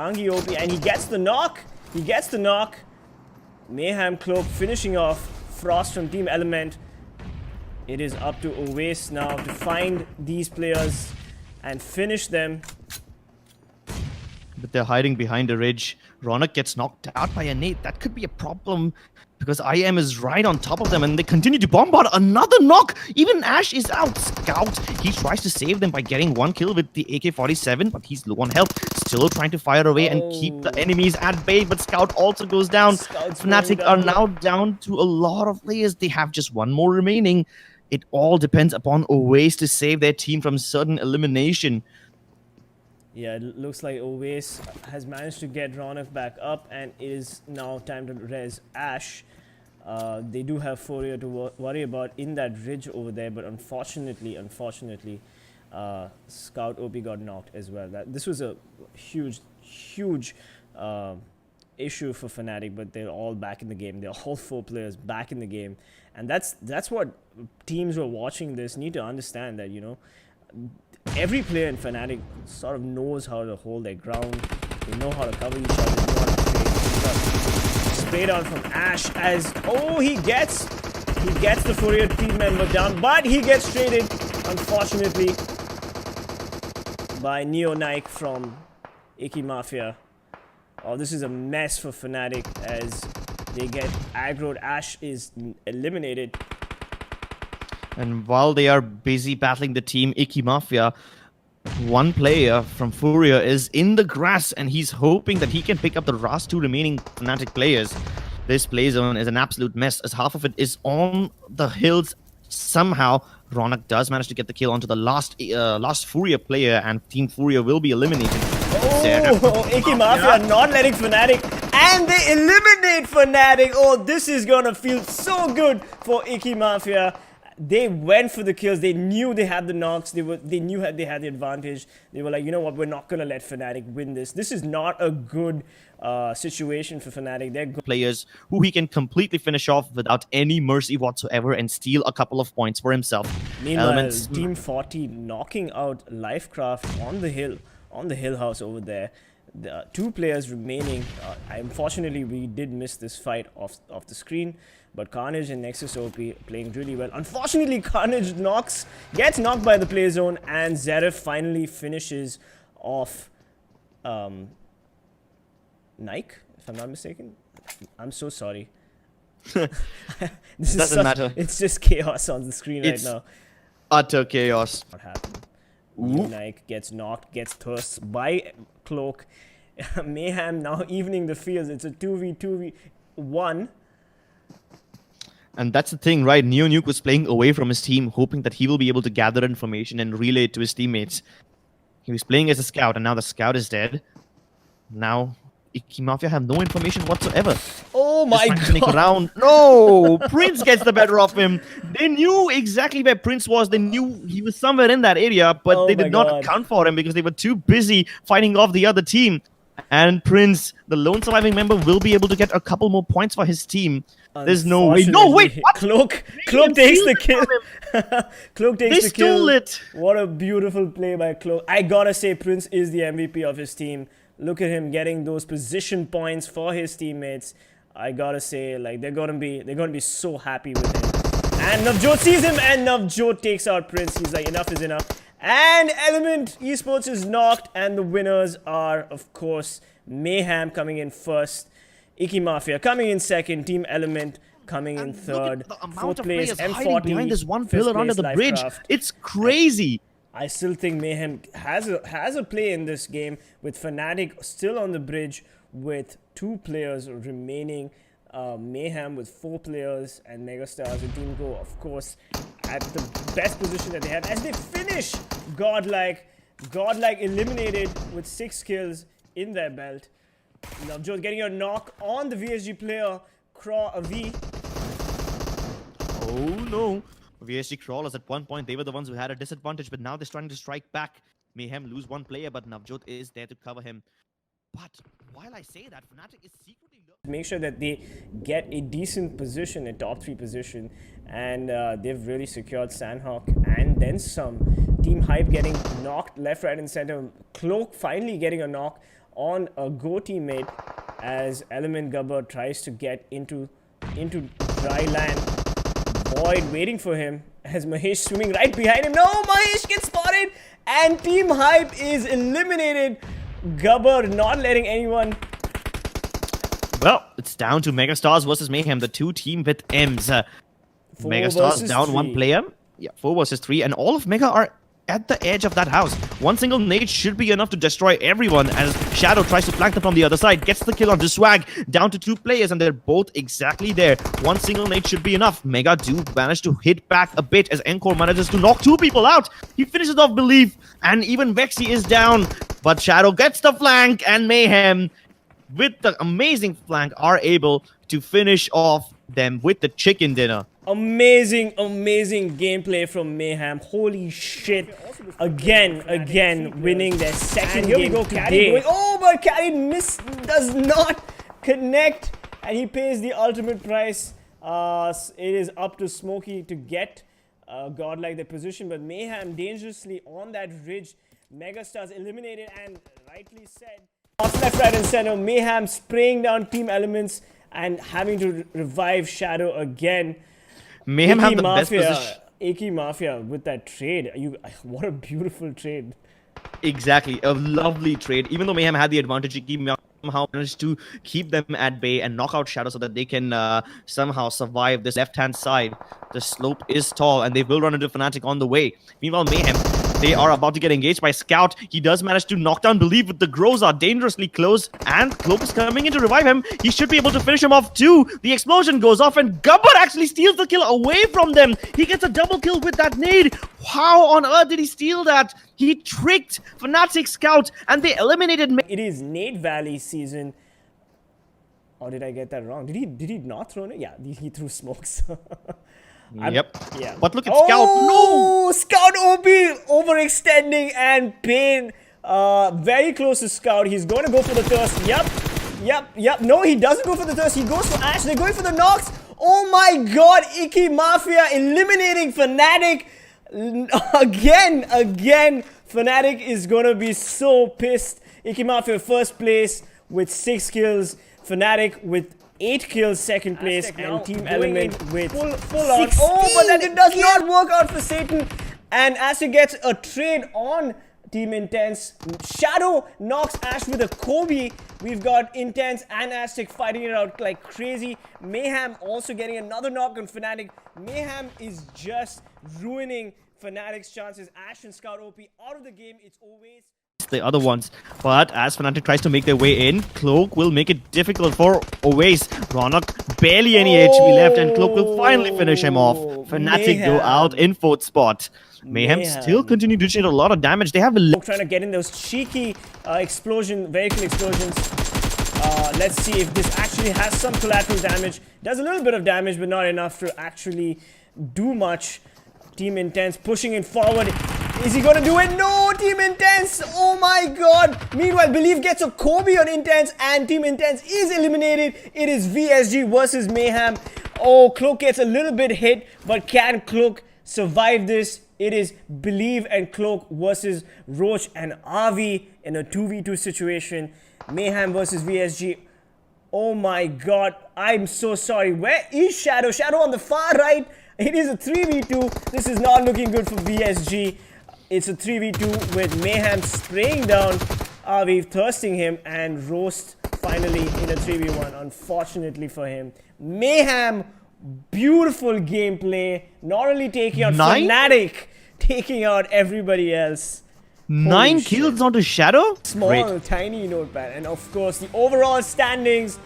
Angi OP, and he gets the knock. He gets the knock. Mayhem Cloak finishing off Frost from Team Element. It is up to Oasis now to find these players and finish them. But they're hiding behind a ridge. Ronak gets knocked out by a nade. That could be a problem because IM is right on top of them and they continue to bombard. Another knock. Even Ash is out. Scout, he tries to save them by getting one kill with the AK-47, but he's low on health. Still trying to fire away and keep the enemies at bay, but Scout also goes down. Fnatic are now down to a lot of players. They have just one more remaining. It all depends upon Oasis to save their team from certain elimination. Yeah, it looks like Oasis has managed to get Ronak back up, and it is now time to res Ash. They do have Fourier to worry about in that ridge over there, but unfortunately, Scout OP got knocked as well. This was a huge issue for Fnatic, but they're all back in the game. They're all 4 players back in the game, and that's what teams who are watching this need to understand, that, you know, every player in Fnatic sort of knows how to hold their ground. They know how to cover each other. They know how to trade. Sprayed on from Ash as he gets the Fourier team member down, but he gets traded, unfortunately, by Nike from Icky Mafia. Oh, this is a mess for Fnatic as they get aggroed. Ash is eliminated. And while they are busy battling the team Icky Mafia, one player from Fourier is in the grass and he's hoping that he can pick up the last 2 remaining Fnatic players. This play zone is an absolute mess as half of it is on the hills. Somehow, Ronak does manage to get the kill onto the last Fourier player, and Team Fourier will be eliminated. Icky Mafia not letting Fnatic, and they eliminate Fnatic. Oh, this is gonna feel so good for Icky Mafia. They went for the kills. They knew they had the knocks. They knew they had the advantage. They were like, you know what, we're not gonna let Fnatic win this. This is not a good situation for Fnatic. They're good players who he can completely finish off without any mercy whatsoever and steal a couple of points for himself. Meanwhile, Team 40 knocking out Lcraft on the hill house over there. The 2 players remaining. Unfortunately, we did miss this fight off the screen. But Carnage and Nexus OP playing really well. Unfortunately, Carnage gets knocked by the play zone, and Zeref finally finishes off Nike, if I'm not mistaken. I'm so sorry. This doesn't matter. It's just chaos on the screen right now. Utter chaos. What happened? Nike gets knocked, gets thrust by Cloak. Mayhem now evening the fields. It's a 2v1. And that's the thing, right? Nuke was playing away from his team, hoping that he will be able to gather information and relay it to his teammates. He was playing as a scout, and now the scout is dead. Now, Icky Mafia have no information whatsoever. Oh my god! Around. No! Prince gets the better of him. They knew exactly where Prince was. They knew he was somewhere in that area, but they did not account for him because they were too busy fighting off the other team. And Prince, the lone surviving member, will be able to get a couple more points for his team. There's no way. No, wait! What? Cloak takes the kill. Cloak takes the kill. Stole it. What a beautiful play by Cloak. I gotta say, Prince is the MVP of his team. Look at him getting those position points for his teammates. I gotta say, like, they're gonna be so happy with him. And Navjot sees him, and Navjot takes out Prince. He's like, enough is enough. And ELMNTEsports is knocked, and the winners are, of course, Mayhem coming in first, Icky Mafia coming in second, Team Element coming in third, fourth place, M40 behind this one pillar under the bridge. It's crazy. I still think Mayhem has a play in this game, with Fnatic still on the bridge with 2 players remaining. Mayhem with 4 players, and Megastars and Team GO, of course, at the best position that they have as they finish Godlike. Godlike eliminated with 6 kills in their belt. Navjot getting a knock on the VSG player, V. Oh no. VSGCrawlers at one point, they were the ones who had a disadvantage, but now they're trying to strike back. Mayhem lose 1 player, but Navjot is there to cover him. But while I say that, Fnatic is secretly... Make sure that they get a decent position, a top 3 position, and they've really secured Sanhok and then some. Team HYP getting knocked left, right, and center. Cloak finally getting a knock on a Go teammate as Element Gubber tries to get into dry land. Void waiting for him as Mahesh swimming right behind him. No, Mahesh gets spotted and Team HYP is eliminated. Gubber not letting anyone. Well, it's down to Megastars versus Mayhem, the two team with M's. Megastars down 3. 1 player. Yeah, 4 versus 3, and all of Mega are at the edge of that house. One single nade should be enough to destroy everyone as Shadow tries to flank them from the other side, gets the kill on Swag, down to 2 players, and they're both exactly there. One single nade should be enough. Mega do manage to hit back a bit as Encore manages to knock 2 people out. He finishes off Belief, and even Vexy is down, but Shadow gets the flank, and Mayhem, with the amazing flank, are able to finish off them with the chicken dinner. Amazing gameplay from Mayhem. Holy shit. Again, winning their second game today. Oh, but Carry does not connect. And he pays the ultimate price. It is up to Smokey to get Godlike the position. But Mayhem dangerously on that ridge. Megastars eliminated and rightly said. Off left, right and center. Mayhem spraying down Team Elements and having to revive Shadow again. Mayhem have the best position. Icky Mafia with that trade. What a beautiful trade. Exactly, a lovely trade. Even though Mayhem had the advantage, Icky somehow managed to keep them at bay and knock out Shadow so that they can somehow survive this left-hand side. The slope is tall and they will run into Fnatic on the way. Meanwhile, Mayhem, they are about to get engaged by Scout. He does manage to knock down Believe, but the Grows are dangerously close and Cloak is coming in to revive him. He should be able to finish him off too. The explosion goes off and Gubber actually steals the kill away from them. He gets a double kill with that nade. How on earth did he steal that? He tricked Fnatic Scout and they eliminated It is Nade Valley season. Or did I get that wrong? Did he not throw it? Yeah, he threw smokes. Yep. Yeah. But look at Scout. No! Scout OP overextending and Pain very close to Scout. He's going to go for the thirst. Yep. No, he doesn't go for the thirst. He goes for Ash. They're going for the knocks. Oh my god. Icky Mafia eliminating Fnatic. Again. Fnatic is going to be so pissed. Icky Mafia first place with 6 kills. Fnatic with 8 kills second place. Aztec and Team Element with full out. Oh, but that it does not work out for Satan. And Aztec gets a trade on Team Intense. Shadow knocks Ash with a Kobe. We've got Intense and Aztec fighting it out like crazy. Mayhem also getting another knock on Fnatic. Mayhem is just ruining Fnatic's chances. Ash and Scout OP out of the game. It's always the other ones, but as Fnatic tries to make their way in, Cloak will make it difficult for Oasis. Ronak barely any HP left and Cloak will finally finish him off. Fnatic go out in 4th spot. Mayhem still continue to generate a lot of damage. They have a trying to get in those cheeky vehicle explosions. Let's see if this actually has some collateral damage. Does a little bit of damage, but not enough to actually do much. Team Intense pushing it forward. Is he gonna do it? No, Team Intense! Oh my god! Meanwhile, Believe gets a Kobe on Intense and Team Intense is eliminated. It is VSG versus Mayhem. Oh, Cloak gets a little bit hit, but can Cloak survive this? It is Believe and Cloak versus Roach and Avi in a 2v2 situation. Mayhem versus VSG. Oh my god, I'm so sorry. Where is Shadow? Shadow on the far right. It is a 3v2. This is not looking good for VSG. It's a 3v2 with Mayhem spraying down Aviv, thirsting him, and Roast finally in a 3v1, unfortunately for him. Mayhem, beautiful gameplay. Not only taking out Fnatic, taking out everybody else. 9 kills onto Shadow? Small, tiny notepad. And of course, the overall standings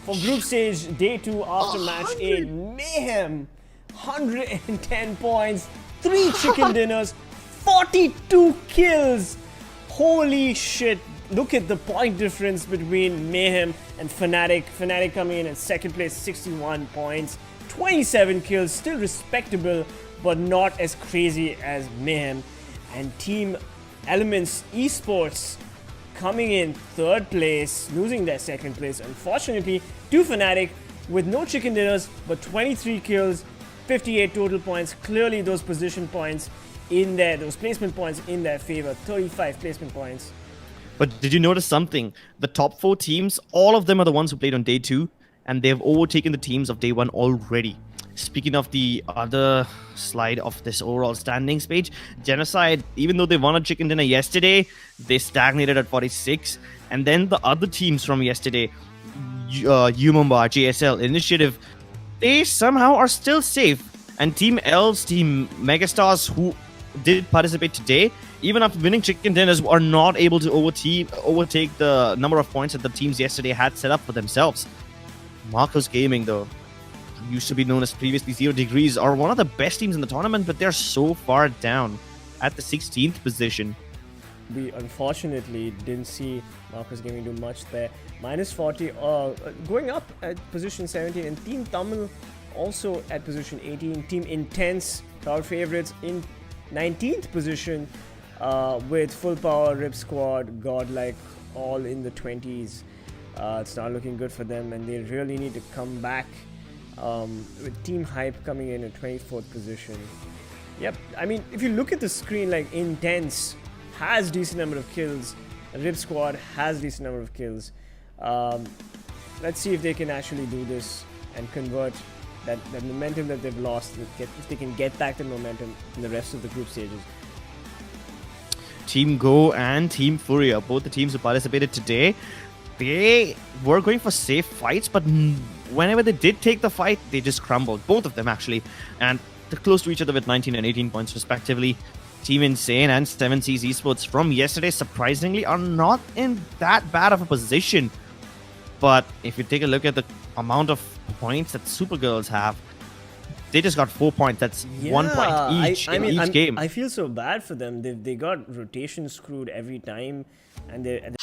for group stage day 2 after match 8. Mayhem, 110 points, 3 chicken dinners, 42 kills. Holy shit. Look at the point difference between Mayhem and Fnatic. Fnatic coming in at second place, 61 points, 27 kills, still respectable, but not as crazy as Mayhem. And Team Esports coming in third place, losing their second place, unfortunately, to Fnatic with no chicken dinners, but 23 kills, 58 total points. Clearly those position points in there, those placement points in their favor, 35 placement points. But did you notice something? The top 4 teams, all of them are the ones who played on day 2, and they've overtaken the teams of day 1 already. Speaking of the other slide of this overall standings page, Genocide, even though they won a chicken dinner yesterday, they stagnated at 46. And then the other teams from yesterday, Miramar, JSL, Initiative, they somehow are still safe. And Team ELMNTEsports, Team Megastars, who did participate today, even after winning chicken dinners, are not able to overtake the number of points that the teams yesterday had set up for themselves. Marcos Gaming, though, used to be known as previously 0 Degrees, are one of the best teams in the tournament, but they're so far down at the 16th position. We unfortunately didn't see Marcos Gaming do much there. Minus 40, going up at position 17, and Team Tamil also at position 18. Team Intense, crowd favorites, in 19th position with FULLPWR, Rip Squad, Godlike, all in the 20s. It's not looking good for them, and they really need to come back with Team HYP coming in at 24th position. Yep, I mean, if you look at the screen, like, Intense has decent number of kills, Rip Squad has decent number of kills. Let's see if they can actually do this and convert that momentum that they've lost, if they can get back the momentum in the rest of the group stages. Team Go and Team Fourier, both the teams who participated today, they were going for safe fights, but whenever they did take the fight, they just crumbled. Both of them, actually. And they're close to each other with 19 and 18 points, respectively. Team Insane and 7C's Esports from yesterday, surprisingly, are not in that bad of a position. But if you take a look at the amount of points that SuperGirls have, they just got 4 points. That's 1 point each in each game. I feel so bad for them. They got rotation screwed every time, and they